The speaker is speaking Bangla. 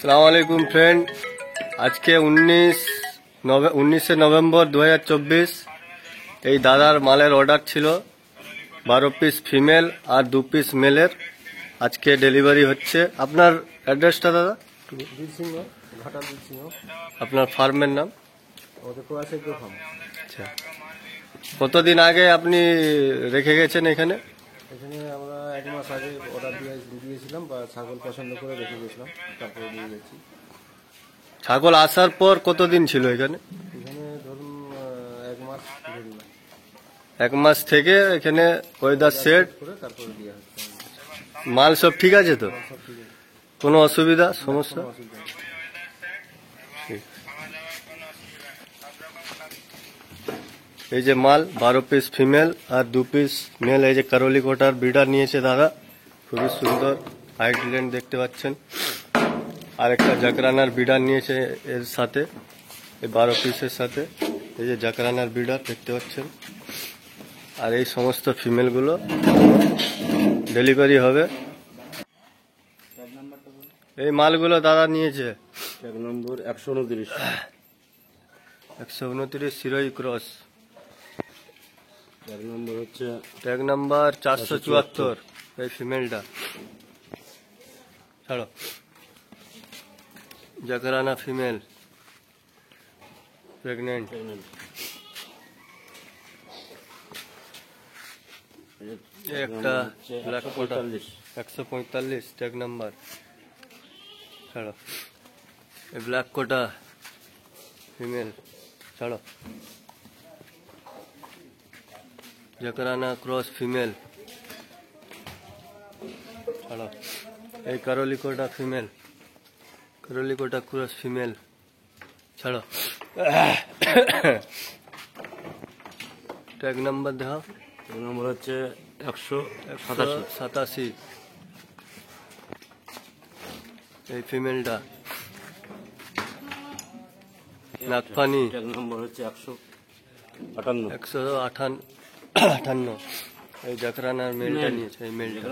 আসসালামু আলাইকুম ফ্রেন্ড, আজকে 19শে নভেম্বর 2024। এই দাদার মালের অর্ডার ছিল 12 পিস ফিমেল আর 2 পিস মেলের। আজকে ডেলিভারি হচ্ছে। আপনার অ্যাড্রেসটা দাদা? বীরসিংহ, ঘাটা বীরসিংহ। আপনার ফার্মের নাম? আমাদের ক্রোয়াসের ফার্ম। আচ্ছা, কতদিন আগে আপনি রেখে গেছেন এখানে? এখানে আমরা 1 মাস আগে অর্ডার দিয়েছিলাম বা ছাগল পছন্দ করে রেখে গেছিলাম, তারপরে নিয়ে গেছি। ছাগল আসার পর কতদিন ছিল এখানে? এখানে ধরুন 1 মাস ধরুন, 1 মাস থেকে এখানে ওয়েদার সেট করে তারপরে দেওয়া হচ্ছে। মাল সব ঠিক আছে তো? সব ঠিক আছে, কোনো অসুবিধা সমস্যা? কোনো অসুবিধা নেই। ঠিক। এই যে মাল 12 পিস ফিমেল আর 2 পিস মেল। এই যে কারলি কোটার বিডার নিয়েছে দাদা, খুবই সুন্দর হাইট লেন্থ দেখতে পাচ্ছেন। আর একটা জাকরানার বিডার নিয়েছে এর সাথে, এই 12 পিসের সাথে। এই যে জাকরানার বিডার দেখতে পাচ্ছেন। আর এই সমস্ত ফিমেলগুলো ডেলিভারি হবে। এই মালগুলো দাদা নিয়েছে 1 নম্বর 129, 129 সিরোই ক্রস। 1 নম্বর হচ্ছে ট্যাগ নাম্বার 474। এই ফিমেলটা ছাড়ো, জাকরানা ফিমেল, প্রেগনেন্ট। একটা ব্ল্যাক কোটা 145 ট্যাগ নাম্বার। ছাড়ো, এই ব্ল্যাক কোটা ফিমেল। ছাড়ো, জাকরানা ক্রস ফিমেল। ছাড়ো, এই কারলি কোটা ফিমেল, কারলি কোটা ক্রস ফিমেল। ছাড়ো, ট্যাগ নাম্বার দেখাও। 1 নম্বর হচ্ছে 187, 187। এই ফিমেলটা নাগফানি। 1 নম্বর হচ্ছে 158, 158। এই জাকরানার মেলটা নিয়েছে, এই মেলটা।